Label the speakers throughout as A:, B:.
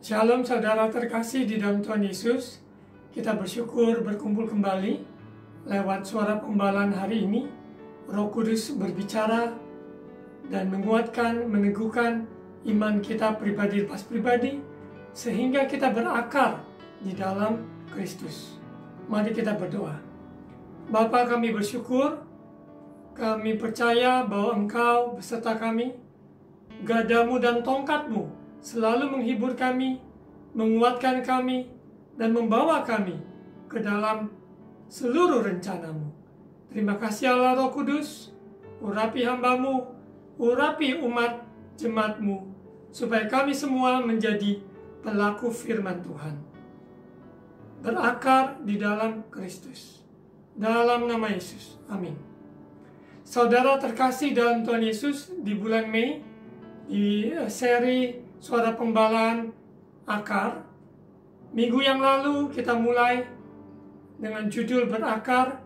A: Shalom saudara terkasih di dalam Tuhan Yesus. Kita bersyukur berkumpul kembali lewat suara pembalan hari ini. Roh Kudus berbicara dan menguatkan, meneguhkan iman kita pribadi lepas pribadi, sehingga kita berakar di dalam Kristus. Mari kita berdoa. Bapa, kami bersyukur, kami percaya bahwa Engkau beserta kami, gadamu dan tongkatmu selalu menghibur kami, menguatkan kami, dan membawa kami ke dalam seluruh rencanamu. Terima kasih Allah Roh Kudus, urapi hambamu, urapi umat jemaatmu, supaya kami semua menjadi pelaku firman Tuhan. Berakar di dalam Kristus. Dalam nama Yesus. Amin. Saudara terkasih dalam Tuhan Yesus, di bulan Mei, di seri Suara Pembalaan Akar, minggu yang lalu kita mulai dengan judul berakar,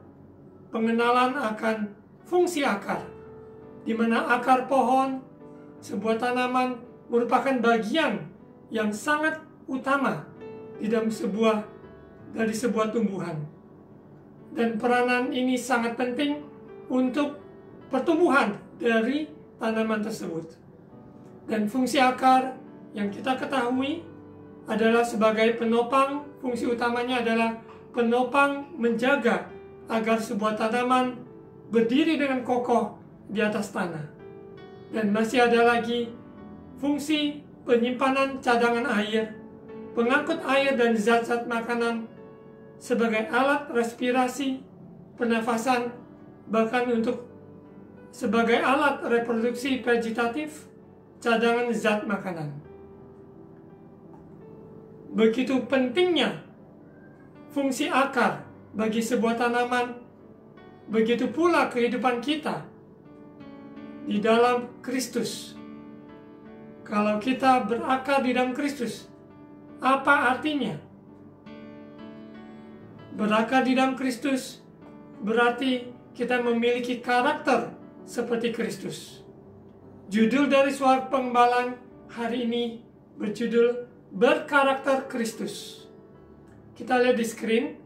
A: pengenalan akan fungsi akar, di mana akar pohon, sebuah tanaman, merupakan bagian yang sangat utama di dalam sebuah tumbuhan. Dan peranan ini sangat penting untuk pertumbuhan dari tanaman tersebut. Dan fungsi akar yang kita ketahui adalah sebagai penopang, fungsi utamanya adalah penopang menjaga agar sebuah tanaman berdiri dengan kokoh di atas tanah. Dan masih ada lagi fungsi penyimpanan cadangan air, pengangkut air dan zat-zat makanan sebagai alat respirasi, pernafasan, bahkan untuk sebagai alat reproduksi vegetatif, cadangan zat makanan. Begitu pentingnya fungsi akar bagi sebuah tanaman, begitu pula kehidupan kita di dalam Kristus. Kalau kita berakar di dalam Kristus, apa artinya? Berakar di dalam Kristus berarti kita memiliki karakter seperti Kristus. Judul dari suara pembalaan hari ini berjudul Berkarakter Kristus. Kita lihat di screen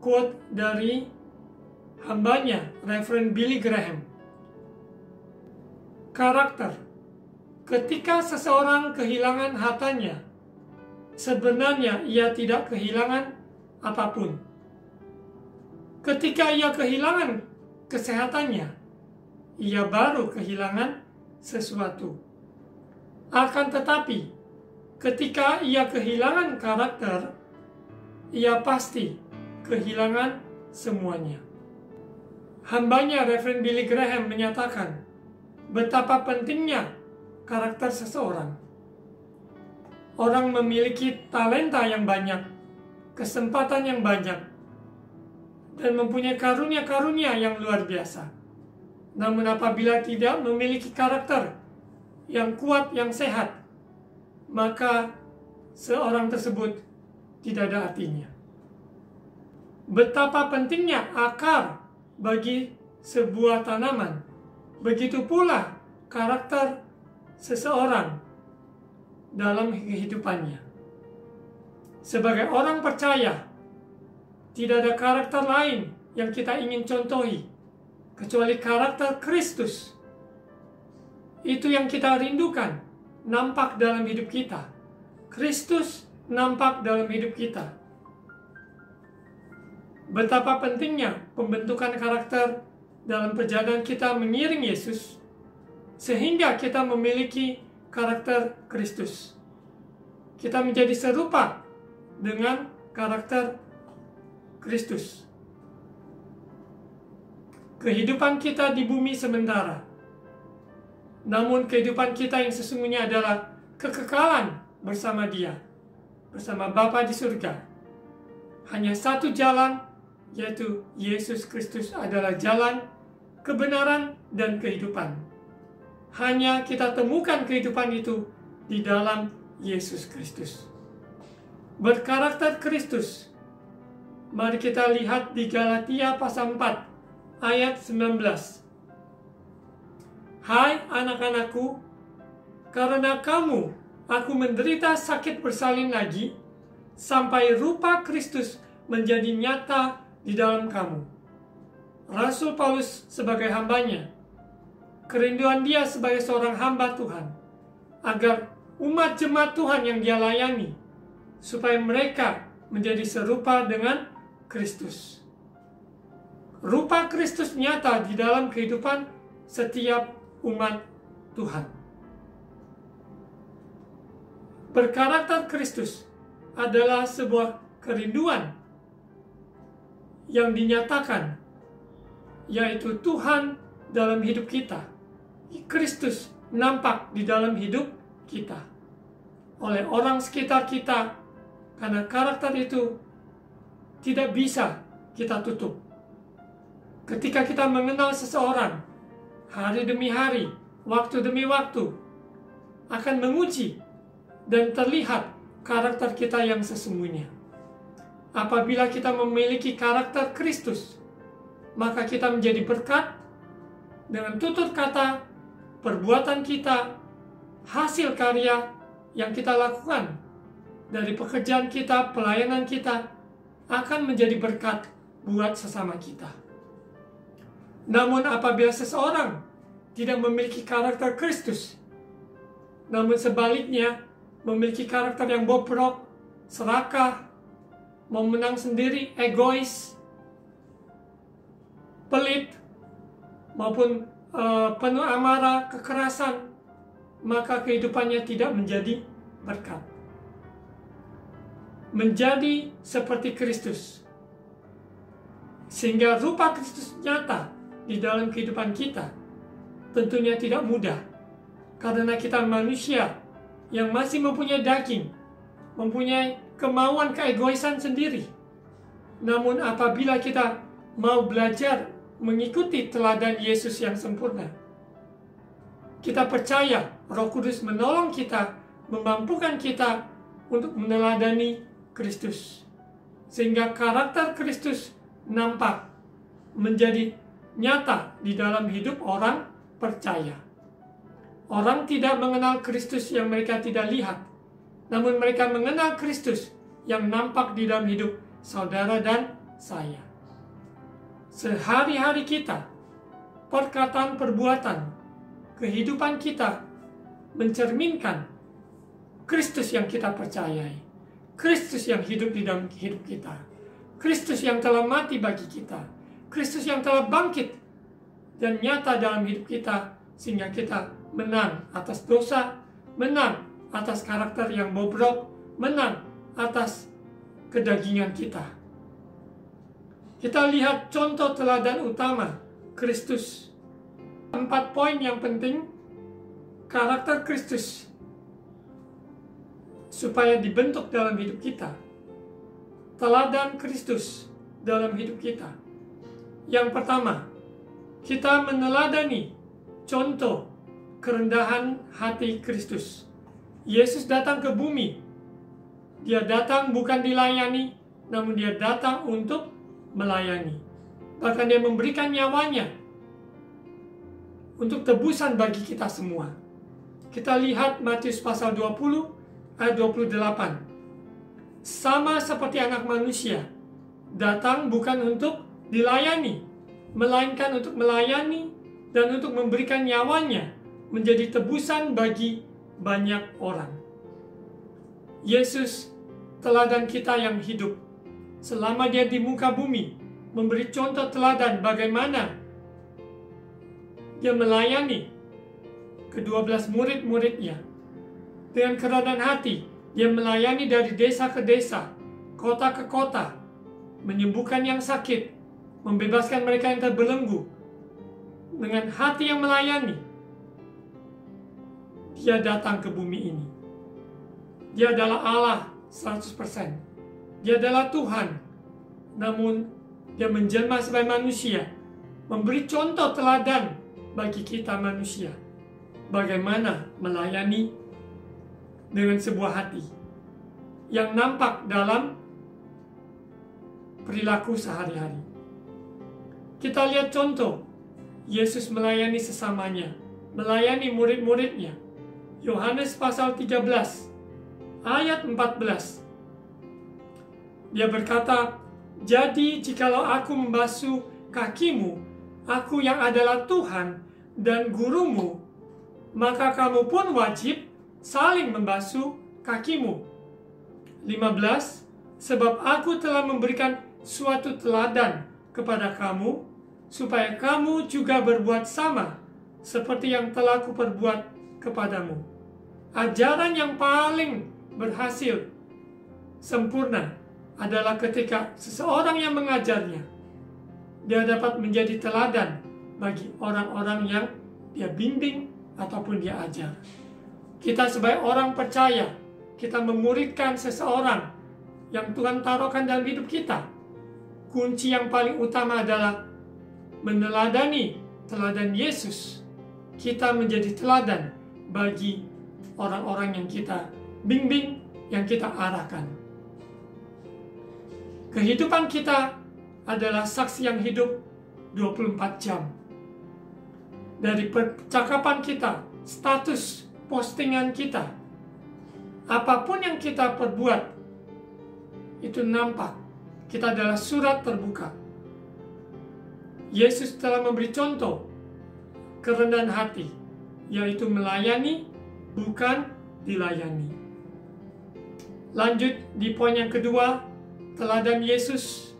A: quote dari hambanya, Reverend Billy Graham. Karakter. Ketika seseorang kehilangan hartanya, sebenarnya ia tidak kehilangan apapun. Ketika ia kehilangan kesehatannya, ia baru kehilangan sesuatu. Akan tetapi, ketika ia kehilangan karakter, ia pasti kehilangan semuanya. Hambanya Reverend Billy Graham menyatakan betapa pentingnya karakter seseorang. Orang memiliki talenta yang banyak, kesempatan yang banyak, dan mempunyai karunia-karunia yang luar biasa. Namun apabila tidak memiliki karakter yang kuat, yang sehat, maka seorang tersebut tidak ada artinya. Betapa pentingnya akar bagi sebuah tanaman, begitu pula karakter seseorang dalam kehidupannya. Sebagai orang percaya, tidak ada karakter lain yang kita ingin contohi kecuali karakter Kristus. Itu yang kita rindukan nampak dalam hidup kita. Kristus nampak dalam hidup kita. Betapa pentingnya pembentukan karakter dalam perjalanan kita mengiring Yesus, sehingga kita memiliki karakter Kristus. Kita menjadi serupa dengan karakter Kristus. Kehidupan kita di bumi sementara, namun kehidupan kita yang sesungguhnya adalah kekekalan bersama Dia, bersama Bapa di surga. Hanya satu jalan, yaitu Yesus Kristus adalah jalan, kebenaran, dan kehidupan. Hanya kita temukan kehidupan itu di dalam Yesus Kristus. Berkarakter Kristus. Mari kita lihat di Galatia pasal 4 ayat 19. Hai anak-anakku, karena kamu aku menderita sakit bersalin lagi, sampai rupa Kristus menjadi nyata di dalam kamu. Rasul Paulus sebagai hambanya, kerinduan dia sebagai seorang hamba Tuhan, agar umat jemaat Tuhan yang dia layani, supaya mereka menjadi serupa dengan Kristus. Rupa Kristus nyata di dalam kehidupan setiap umat Tuhan. Berkarakter Kristus adalah sebuah kerinduan yang dinyatakan, yaitu Tuhan dalam hidup kita. Kristus nampak di dalam hidup kita oleh orang sekitar kita, karena karakter itu tidak bisa kita tutup. Ketika kita mengenal seseorang, hari demi hari, waktu demi waktu, akan menguji dan terlihat karakter kita yang sesungguhnya. Apabila kita memiliki karakter Kristus, maka kita menjadi berkat dengan tutur kata, perbuatan kita, hasil karya yang kita lakukan, dari pekerjaan kita, pelayanan kita, akan menjadi berkat buat sesama kita. Namun apabila seseorang tidak memiliki karakter Kristus, namun sebaliknya memiliki karakter yang bobrok, serakah, mau menang sendiri, egois, pelit, maupun penuh amarah, kekerasan, maka kehidupannya tidak menjadi berkat. Menjadi seperti Kristus, sehingga rupa Kristus nyata di dalam kehidupan kita, tentunya tidak mudah, karena kita manusia yang masih mempunyai daging, mempunyai kemauan keegoisan sendiri. Namun apabila kita mau belajar mengikuti teladan Yesus yang sempurna, kita percaya Roh Kudus menolong kita, memampukan kita untuk meneladani Kristus, sehingga karakter Kristus nampak menjadi nyata di dalam hidup orang percaya. Orang tidak mengenal Kristus yang mereka tidak lihat, namun mereka mengenal Kristus yang nampak di dalam hidup saudara dan saya. Sehari-hari kita, perkataan, perbuatan, kehidupan kita mencerminkan Kristus yang kita percayai, Kristus yang hidup di dalam hidup kita, Kristus yang telah mati bagi kita, Kristus yang telah bangkit dan nyata dalam hidup kita, sehingga kita menang atas dosa, menang atas karakter yang bobrok, menang atas kedagingan kita. Kita lihat contoh teladan utama Kristus. 4 poin yang penting karakter Kristus supaya dibentuk dalam hidup kita. Teladan Kristus dalam hidup kita. Yang pertama, kita meneladani contoh kerendahan hati Kristus. Yesus datang ke bumi. Dia datang bukan dilayani, namun dia datang untuk melayani. Bahkan dia memberikan nyawanya untuk tebusan bagi kita semua. Kita lihat Matius pasal 20 ayat 28. Sama seperti anak manusia, datang bukan untuk dilayani, melainkan untuk melayani dan untuk memberikan nyawanya menjadi tebusan bagi banyak orang. Yesus, teladan kita yang hidup, selama dia di muka bumi, memberi contoh teladan bagaimana dia melayani ke-12 murid-muridnya. Dengan kerendahan hati, dia melayani dari desa ke desa, kota ke kota, menyembuhkan yang sakit, membebaskan mereka yang terbelenggu. Dengan hati yang melayani, dia datang ke bumi ini. Dia adalah Allah 100%. Dia adalah Tuhan. Namun, dia menjelma sebagai manusia, memberi contoh teladan bagi kita manusia. Bagaimana melayani dengan sebuah hati yang nampak dalam perilaku sehari-hari. Kita lihat contoh Yesus melayani sesamanya, melayani murid-muridnya. Yohanes pasal 13 ayat 14. Dia berkata, "Jadi jikalau aku membasuh kakimu, aku yang adalah Tuhan dan gurumu, maka kamu pun wajib saling membasuh kakimu." 15. Sebab aku telah memberikan suatu teladan kepada kamu, supaya kamu juga berbuat sama seperti yang telah kuperbuat kepadamu. Ajaran yang paling berhasil sempurna adalah ketika seseorang yang mengajarnya, dia dapat menjadi teladan bagi orang-orang yang dia bimbing ataupun dia ajar. Kita sebagai orang percaya, kita memuridkan seseorang yang Tuhan taruhkan dalam hidup kita. Kunci yang paling utama adalah meneladani teladan Yesus. Kita menjadi teladan bagi orang-orang yang kita bimbing, yang kita arahkan. Kehidupan kita adalah saksi yang hidup 24 jam. Dari percakapan kita, status postingan kita, apapun yang kita perbuat, itu nampak. Kita adalah surat terbuka. Yesus telah memberi contoh kerendahan hati, yaitu melayani, bukan dilayani. Lanjut di poin yang kedua, teladan Yesus,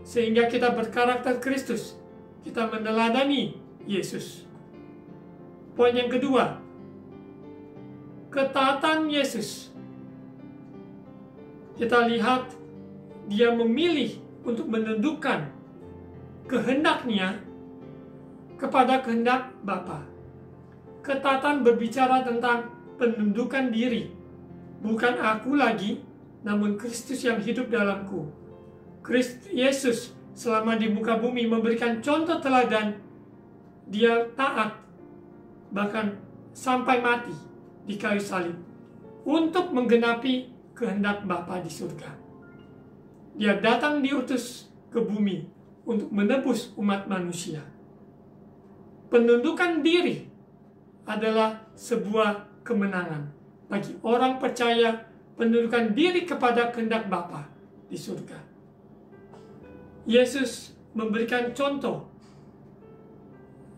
A: sehingga kita berkarakter Kristus. Kita meneladani Yesus. Poin yang kedua, ketaatan Yesus. Kita lihat dia memilih untuk menundukkan kehendaknya kepada kehendak Bapa. Ketaatan berbicara tentang penundukan diri. Bukan aku lagi, namun Kristus yang hidup dalamku. Yesus selama di muka bumi memberikan contoh teladan. Dia taat, bahkan sampai mati di kayu salib, untuk menggenapi kehendak Bapa di surga. Dia datang diutus ke bumi untuk menebus umat manusia. Penundukan diri adalah sebuah kemenangan bagi orang percaya. Penundukan diri kepada kehendak Bapa di surga. Yesus memberikan contoh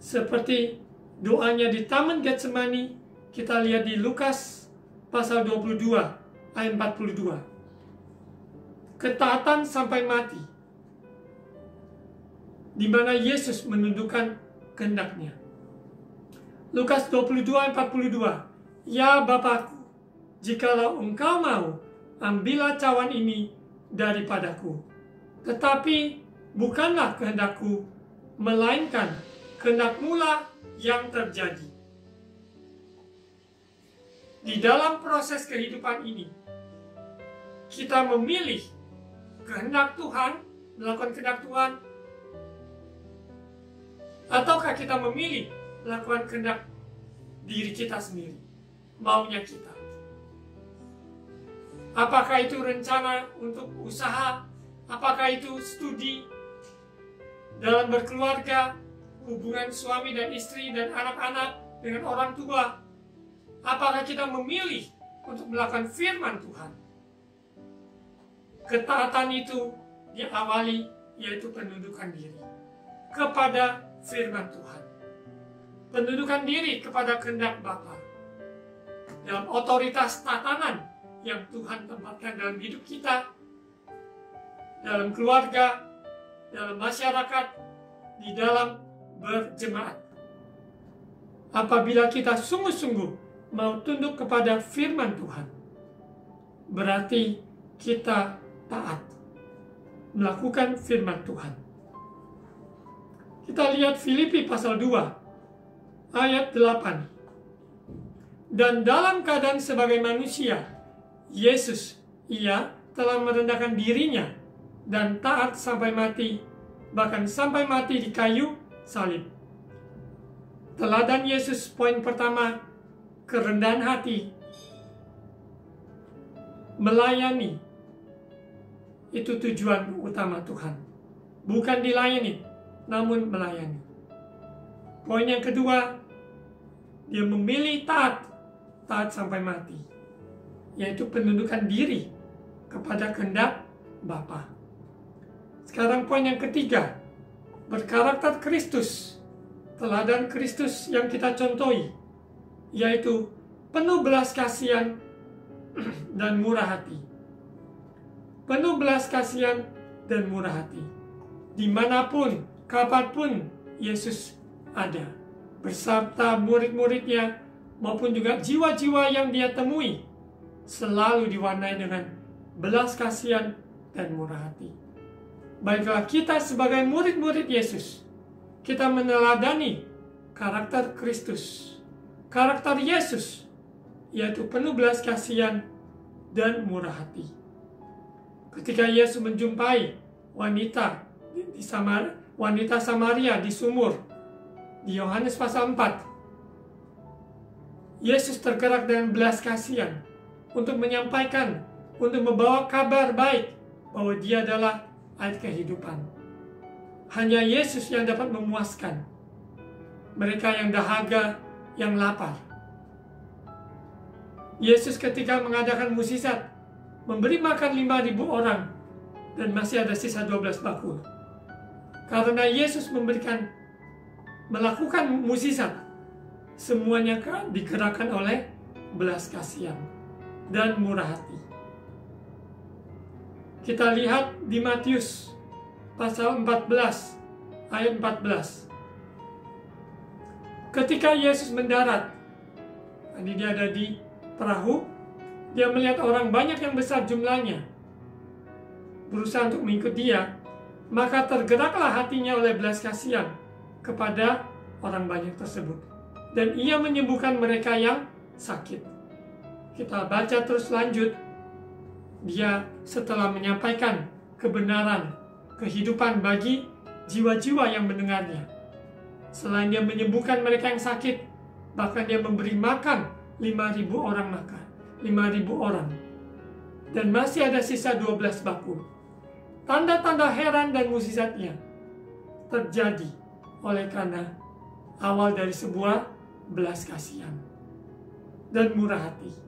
A: seperti doanya di Taman Getsemani. Kita lihat di Lukas pasal 22 ayat 42. Ketaatan sampai mati, di mana Yesus menundukkan kehendaknya. Lukas 22 ayat 42. Ya Bapakku, jikalau engkau mau, ambillah cawan ini daripadaku. Tetapi bukanlah kehendakku, melainkan kehendakmu-lah yang terjadi. Di dalam proses kehidupan ini, kita memilih kehendak Tuhan, melakukan kehendak Tuhan, ataukah kita memilih melakukan kehendak diri kita sendiri, maunya kita. Apakah itu rencana untuk usaha? Apakah itu studi dalam berkeluarga, hubungan suami dan istri dan anak-anak dengan orang tua? Apakah kita memilih untuk melakukan firman Tuhan? Ketaatan itu diawali yaitu penundukan diri kepada firman Tuhan. Penundukan diri kepada kehendak Bapa. Dalam otoritas tatanan yang Tuhan tempatkan dalam hidup kita, dalam keluarga, dalam masyarakat, di dalam berjemaat. Apabila kita sungguh-sungguh mau tunduk kepada firman Tuhan, berarti kita taat melakukan firman Tuhan. Kita lihat Filipi pasal 2 ayat 8. Dan dalam keadaan sebagai manusia, Yesus, ia telah merendahkan dirinya dan taat sampai mati, bahkan sampai mati di kayu salib. Teladan Yesus, poin pertama, kerendahan hati, melayani. Itu tujuan utama Tuhan. Bukan dilayani, namun melayani. Poin yang kedua, dia memilih taat taat sampai mati, yaitu penundukan diri kepada kehendak Bapa. Sekarang poin yang ketiga, berkarakter Kristus, teladan Kristus yang kita contohi, yaitu penuh belas kasihan dan murah hati. Penuh belas kasihan dan murah hati. Dimanapun, kapanpun Yesus ada, beserta murid-muridnya maupun juga jiwa-jiwa yang dia temui, selalu diwarnai dengan belas kasihan dan murah hati. Baiklah, kita sebagai murid-murid Yesus, kita meneladani karakter Kristus, karakter Yesus, yaitu penuh belas kasihan dan murah hati. Ketika Yesus menjumpai wanita Samaria di sumur, di Yohanes pasal 4, Yesus tergerak dengan belas kasihan untuk menyampaikan, untuk membawa kabar baik bahwa dia adalah air kehidupan. Hanya Yesus yang dapat memuaskan mereka yang dahaga, yang lapar. Yesus ketika mengadakan mukjizat, memberi makan 5.000 orang, dan masih ada sisa 12 bakul. Karena Yesus melakukan mukjizat, semuanya digerakkan oleh belas kasihan dan murah hati. Kita lihat di Matius pasal 14 ayat 14. Ketika Yesus mendarat, ini dia ada di perahu, dia melihat orang banyak yang besar jumlahnya berusaha untuk mengikut dia, maka tergeraklah hatinya oleh belas kasihan kepada orang banyak tersebut, dan ia menyembuhkan mereka yang sakit. Kita baca terus lanjut. Dia setelah menyampaikan kebenaran, kehidupan bagi jiwa-jiwa yang mendengarnya, selain dia menyembuhkan mereka yang sakit, bahkan dia memberi makan 5.000 orang makan, 5.000 orang. Dan masih ada sisa 12 bakul. Tanda-tanda heran dan mukjizatnya terjadi oleh karena awal dari sebuah belas kasihan dan murah hati.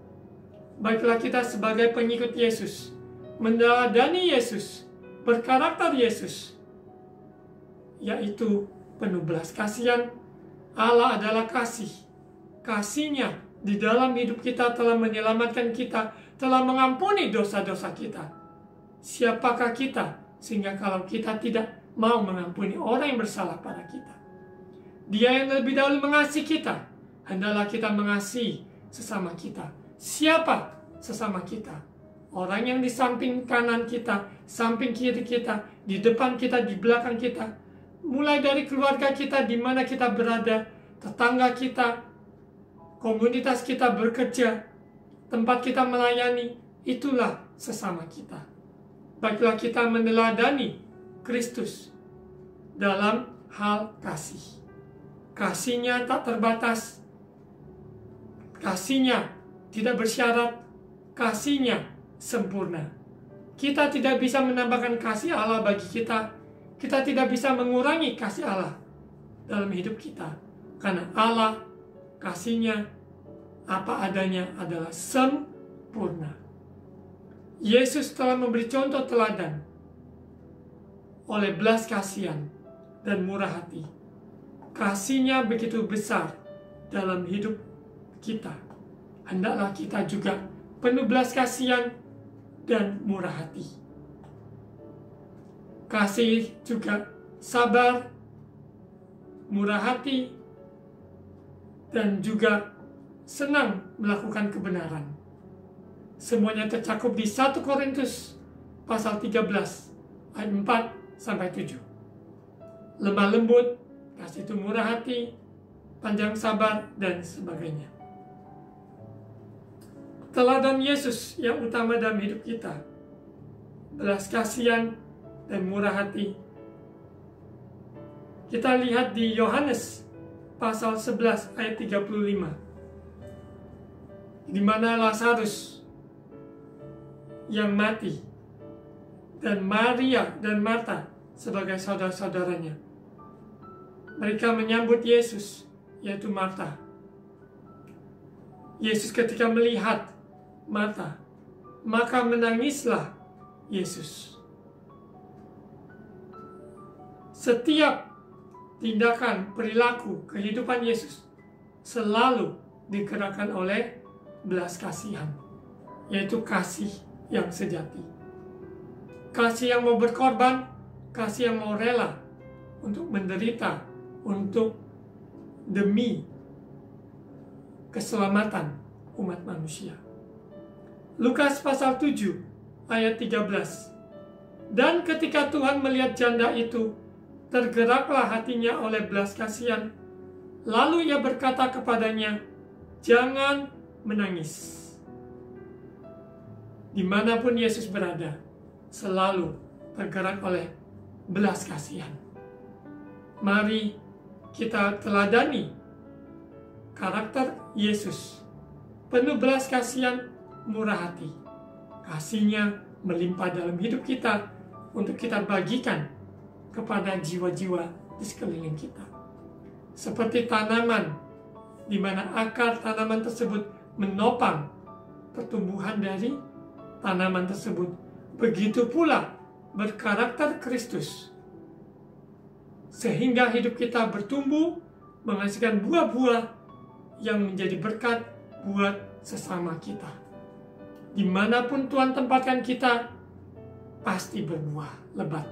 A: Baiklah, kita sebagai pengikut Yesus, meneladani Yesus, berkarakter Yesus, yaitu penuh belas kasihan. Allah adalah kasih. Kasih-Nya di dalam hidup kita telah menyelamatkan kita, telah mengampuni dosa-dosa kita. Siapakah kita sehingga kalau kita tidak mau mengampuni orang yang bersalah pada kita? Dia yang lebih dahulu mengasihi kita, hendaklah kita mengasihi sesama kita. Siapa sesama kita? Orang yang di samping kanan kita, samping kiri kita, di depan kita, di belakang kita, mulai dari keluarga kita, di mana kita berada, tetangga kita, komunitas kita bekerja, tempat kita melayani, itulah sesama kita. Baiklah, kita meneladani Kristus dalam hal kasih. Kasih-Nya tak terbatas, kasih-Nya tidak bersyarat, kasih-Nya sempurna. Kita tidak bisa menambahkan kasih Allah bagi kita. Kita tidak bisa mengurangi kasih Allah dalam hidup kita. Karena Allah, kasih-Nya apa adanya adalah sempurna. Yesus telah memberi contoh teladan oleh belas kasihan dan murah hati. Kasih-Nya begitu besar dalam hidup kita. Hendaklah kita juga penuh belas kasihan dan murah hati. Kasih juga sabar, murah hati, dan juga senang melakukan kebenaran. Semuanya tercakup di 1 Korintus pasal 13 ayat 4-7. Lemah lembut, kasih itu murah hati, panjang sabar, dan sebagainya. Teladan Yesus yang utama dalam hidup kita, belas kasihan dan murah hati. Kita lihat di Yohanes pasal 11 ayat 35, di mana Lazarus yang mati dan Maria dan Marta sebagai saudara-saudaranya, mereka menyambut Yesus, yaitu Marta. Yesus ketika melihat Marta, maka menangislah Yesus. Setiap tindakan, perilaku, kehidupan Yesus selalu digerakkan oleh belas kasihan, yaitu kasih yang sejati. Kasih yang mau berkorban, kasih yang mau rela untuk menderita, untuk demi keselamatan umat manusia. Lukas pasal 7 ayat 13. Dan ketika Tuhan melihat janda itu, tergeraklah hatinya oleh belas kasihan. Lalu ia berkata kepadanya, jangan menangis. Dimanapun Yesus berada, selalu tergerak oleh belas kasihan. Mari kita teladani karakter Yesus, penuh belas kasihan, murah hati. Kasih-Nya melimpah dalam hidup kita untuk kita bagikan kepada jiwa-jiwa di sekeliling kita. Seperti tanaman, di mana akar tanaman tersebut menopang pertumbuhan dari tanaman tersebut. Begitu pula berkarakter Kristus, sehingga hidup kita bertumbuh, menghasilkan buah-buah yang menjadi berkat buat sesama kita. Dimanapun Tuhan tempatkan kita, pasti berbuah lebat.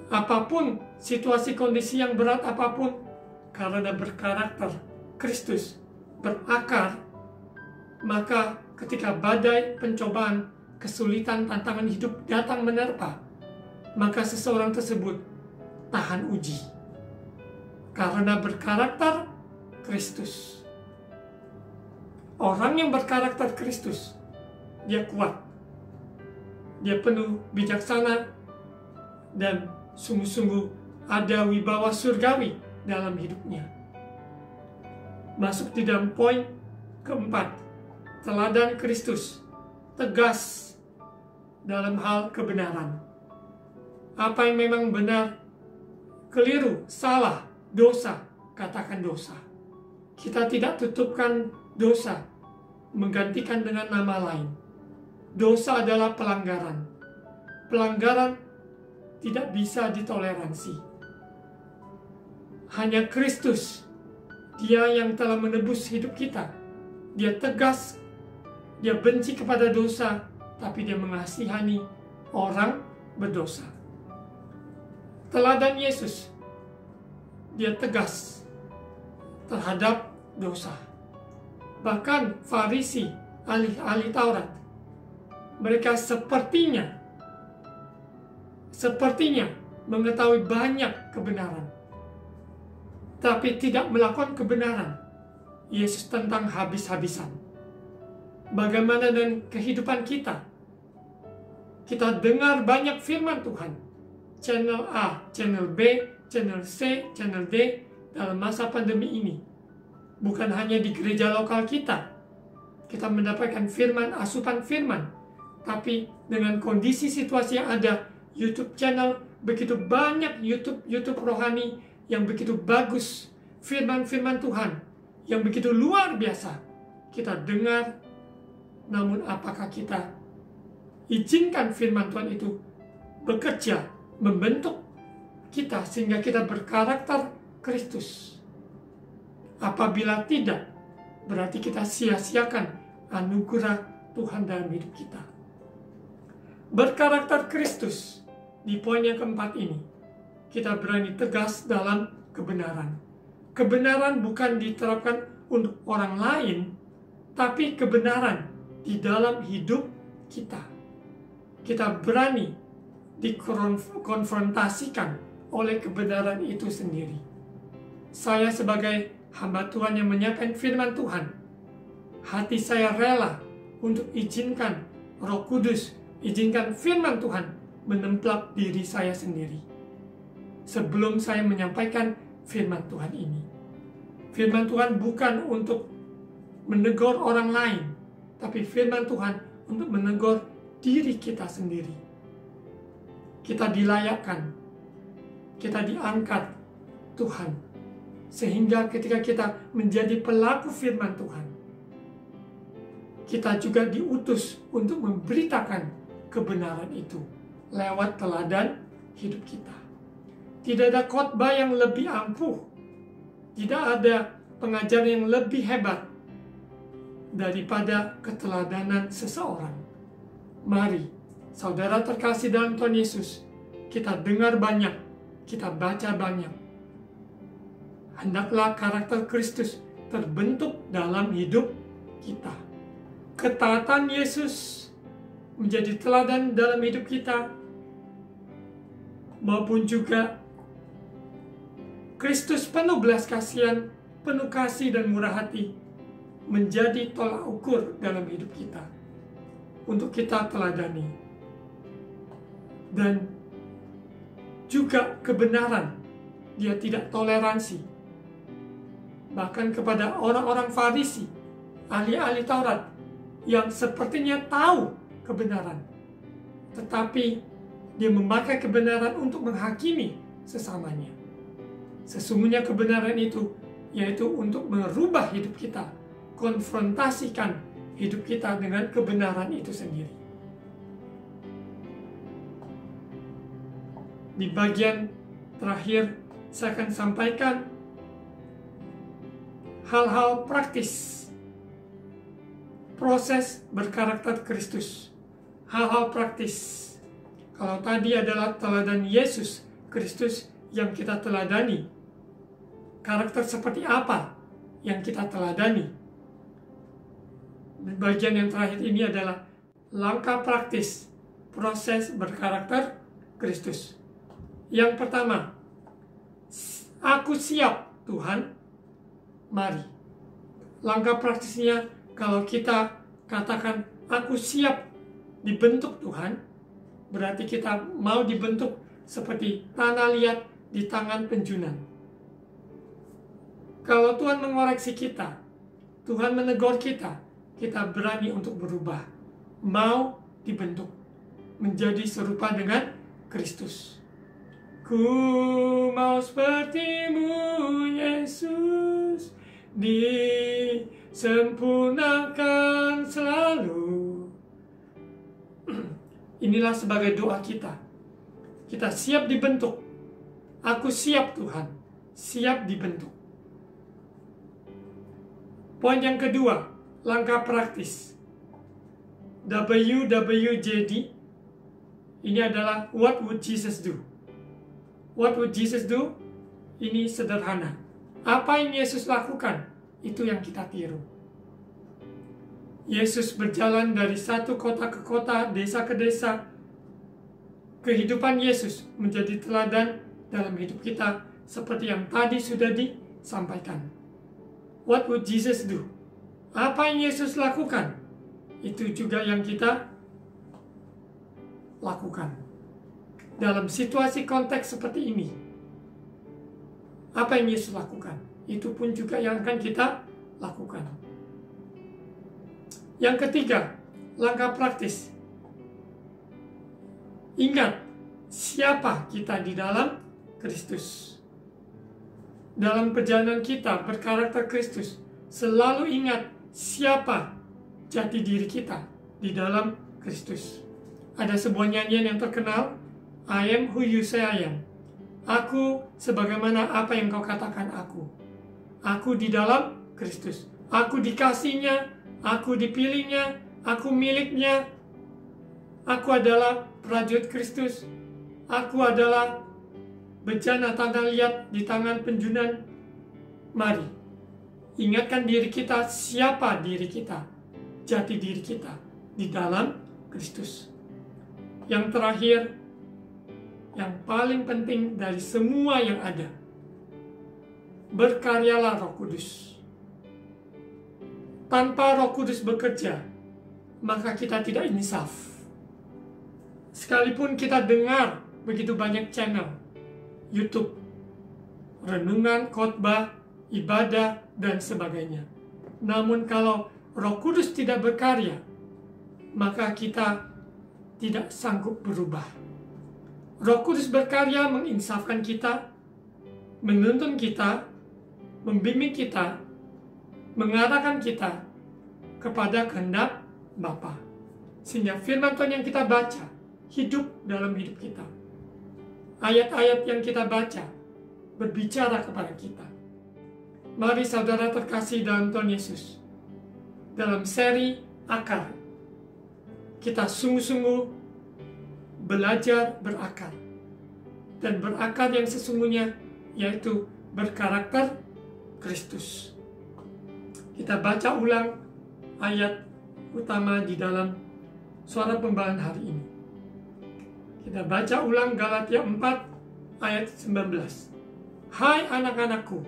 A: Apapun situasi kondisi yang berat apapun, karena berkarakter Kristus berakar, maka ketika badai, pencobaan, kesulitan, tantangan hidup datang menerpa, maka seseorang tersebut tahan uji. Karena berkarakter Kristus. Orang yang berkarakter Kristus, dia kuat, dia penuh bijaksana, dan sungguh-sungguh ada wibawa surgawi dalam hidupnya. Masuk di dalam poin keempat, teladan Kristus, tegas dalam hal kebenaran. Apa yang memang benar, keliru, salah, dosa, katakan dosa. Kita tidak tutupkan dosa, menggantikan dengan nama lain. Dosa adalah pelanggaran. Pelanggaran tidak bisa ditoleransi. Hanya Kristus, Dia yang telah menebus hidup kita. Dia tegas, Dia benci kepada dosa, tapi Dia mengasihani orang berdosa. Teladan Yesus, Dia tegas terhadap dosa. Bahkan Farisi, ahli Taurat, mereka sepertinya mengetahui banyak kebenaran, tapi tidak melakukan kebenaran. Yesus tentang habis-habisan. Bagaimana dengan kehidupan kita? Kita dengar banyak firman Tuhan. Channel A, channel B, channel C, channel D dalam masa pandemi ini. Bukan hanya di gereja lokal kita mendapatkan firman, asupan firman. Tapi dengan kondisi situasi yang ada, YouTube channel, begitu banyak YouTube rohani yang begitu bagus, firman-firman Tuhan yang begitu luar biasa kita dengar. Namun apakah kita izinkan firman Tuhan itu bekerja, membentuk kita sehingga kita berkarakter Kristus? Apabila tidak, berarti kita sia-siakan anugerah Tuhan dalam hidup kita. Berkarakter Kristus, di poin yang keempat ini, kita berani tegas dalam kebenaran. Kebenaran bukan diterapkan untuk orang lain, tapi kebenaran di dalam hidup kita. Kita berani dikonfrontasikan oleh kebenaran itu sendiri. Saya sebagai hamba Tuhan yang menyampaikan firman Tuhan, hati saya rela untuk izinkan Roh Kudus, izinkan firman Tuhan menemplak diri saya sendiri sebelum saya menyampaikan firman Tuhan ini. Firman Tuhan bukan untuk menegur orang lain, tapi firman Tuhan untuk menegur diri kita sendiri. Kita dilayakkan, kita diangkat Tuhan, sehingga ketika kita menjadi pelaku firman Tuhan, kita juga diutus untuk memberitakan kebenaran itu lewat teladan hidup kita. Tidak ada khotbah yang lebih ampuh, tidak ada pengajaran yang lebih hebat daripada keteladanan seseorang. Mari, saudara terkasih dalam Tuhan Yesus, kita dengar banyak, kita baca banyak. Hendaklah karakter Kristus terbentuk dalam hidup kita. Ketaatan Yesus menjadi teladan dalam hidup kita, maupun juga Kristus penuh belas kasihan, penuh kasih dan murah hati, menjadi tolak ukur dalam hidup kita untuk kita teladani. Dan juga kebenaran, dia tidak toleransi. Bahkan kepada orang-orang Farisi, ahli-ahli Taurat, yang sepertinya tahu kebenaran, tetapi dia memakai kebenaran untuk menghakimi sesamanya. Sesungguhnya kebenaran itu yaitu untuk merubah hidup kita, konfrontasikan hidup kita dengan kebenaran itu sendiri. Di bagian terakhir saya akan sampaikan hal-hal praktis proses berkarakter Kristus. Hal-hal praktis. Kalau tadi adalah teladan Yesus Kristus yang kita teladani, karakter seperti apa yang kita teladani? Bagian yang terakhir ini adalah langkah praktis proses berkarakter Kristus. Yang pertama, aku siap Tuhan, mari. Langkah praktisnya, kalau kita katakan aku siap dibentuk Tuhan, berarti kita mau dibentuk seperti tanah liat di tangan penjunan. Kalau Tuhan mengoreksi kita, Tuhan menegur kita, kita berani untuk berubah, mau dibentuk menjadi serupa dengan Kristus. Ku mau sepertimu Yesus, disempurnakan selalu. Inilah sebagai doa kita. Kita siap dibentuk. Aku siap Tuhan, siap dibentuk. Poin yang kedua, langkah praktis. WWJD, ini adalah what would Jesus do? What would Jesus do? Ini sederhana. Apa yang Yesus lakukan, itu yang kita tiru. Yesus berjalan dari satu kota ke kota, desa ke desa. Kehidupan Yesus menjadi teladan dalam hidup kita, seperti yang tadi sudah disampaikan. What would Jesus do? Apa yang Yesus lakukan, itu juga yang kita lakukan. Dalam situasi konteks seperti ini, apa yang Yesus lakukan, itu pun juga yang akan kita lakukan. Yang ketiga, langkah praktis. Ingat, siapa kita di dalam Kristus. Dalam perjalanan kita berkarakter Kristus, selalu ingat siapa jati diri kita di dalam Kristus. Ada sebuah nyanyian yang terkenal, I am who you say I am. Aku sebagaimana apa yang kau katakan aku. Aku di dalam Kristus. Aku dikasihnya, aku dipilihnya, aku miliknya. Aku adalah prajurit Kristus. Aku adalah bejana tanah liat di tangan penjunan. Mari, ingatkan diri kita, siapa diri kita, jati diri kita di dalam Kristus. Yang terakhir, yang paling penting dari semua yang ada, berkaryalah Roh Kudus. Tanpa Roh Kudus bekerja, maka kita tidak insaf. Sekalipun kita dengar begitu banyak channel YouTube, renungan, khotbah, ibadah, dan sebagainya. Namun kalau Roh Kudus tidak berkarya, maka kita tidak sanggup berubah. Roh Kudus berkarya menginsafkan kita, menuntun kita, membimbing kita, mengarahkan kita kepada kehendak Bapa. Sehingga firman Tuhan yang kita baca hidup dalam hidup kita. Ayat-ayat yang kita baca berbicara kepada kita. Mari saudara terkasih dalam Tuhan Yesus, dalam seri akar, kita sungguh-sungguh belajar berakar. Dan berakar yang sesungguhnya yaitu berkarakter Kristus. Kita baca ulang ayat utama di dalam Suara Pembalaan hari ini. Kita baca ulang Galatia 4 ayat 19. Hai anak-anakku,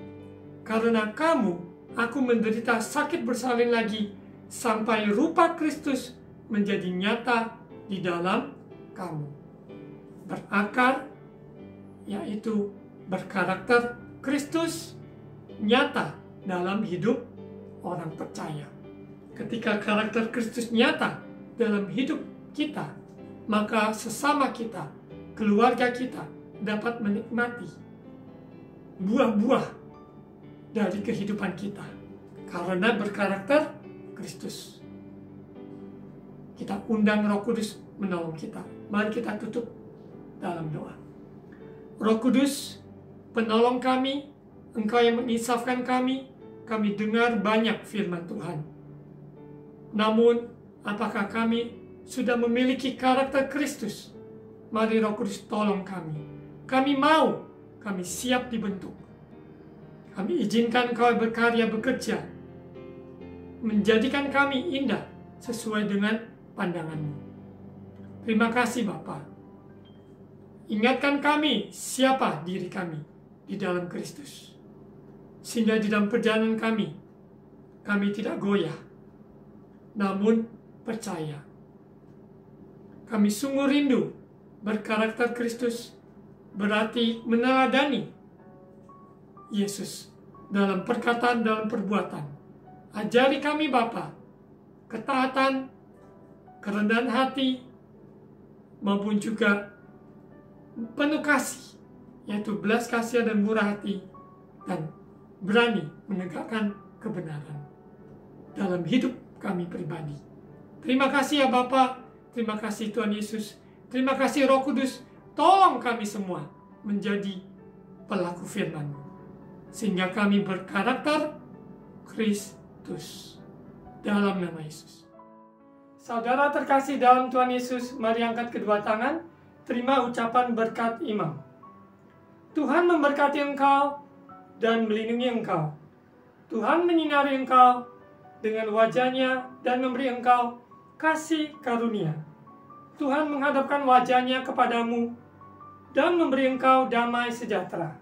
A: karena kamu, aku menderita sakit bersalin lagi, sampai rupa Kristus menjadi nyata di dalam kamu. Berakar, yaitu berkarakter Kristus, nyata dalam hidup orang percaya. Ketika karakter Kristus nyata dalam hidup kita, maka sesama kita, keluarga kita dapat menikmati buah-buah dari kehidupan kita karena berkarakter Kristus. Kita undang Roh Kudus menolong kita. Mari kita tutup dalam doa. Roh Kudus, penolong kami, Engkau yang menginsafkan kami dengar banyak firman Tuhan. Namun, apakah kami sudah memiliki karakter Kristus? Mari Roh Kudus tolong kami. Kami mau, kami siap dibentuk. Kami izinkan Kau berkarya bekerja, menjadikan kami indah sesuai dengan pandangan-Mu. Terima kasih Bapa. Ingatkan kami siapa diri kami di dalam Kristus. Sehingga di dalam perjalanan kami tidak goyah, namun percaya. Kami sungguh rindu berkarakter Kristus, berarti meneladani Yesus dalam perkataan, dalam perbuatan. Ajari kami Bapa, ketaatan, kerendahan hati, maupun juga penuh kasih, yaitu belas kasihan dan murah hati, dan berani menegakkan kebenaran dalam hidup kami pribadi. Terima kasih ya Bapa. Terima kasih Tuhan Yesus. Terima kasih Roh Kudus. Tolong kami semua menjadi pelaku firman-Mu, sehingga kami berkarakter Kristus. Dalam nama Yesus. Saudara terkasih dalam Tuhan Yesus, mari angkat kedua tangan. Terima ucapan berkat imam. Tuhan memberkati engkau dan melindungi engkau. Tuhan menyinari engkau dengan wajah-Nya dan memberi engkau kasih karunia. Tuhan menghadapkan wajah-Nya kepadamu dan memberi engkau damai sejahtera.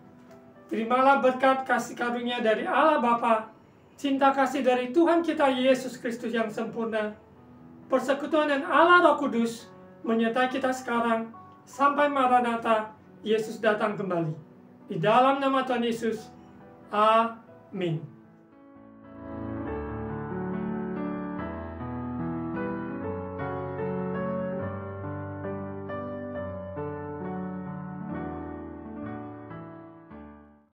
A: Terimalah berkat kasih karunia dari Allah Bapa, cinta kasih dari Tuhan kita Yesus Kristus yang sempurna, persekutuan dan Allah Roh Kudus menyertai kita sekarang sampai Maranatha, Yesus datang kembali. Di dalam nama Tuhan Yesus, amin.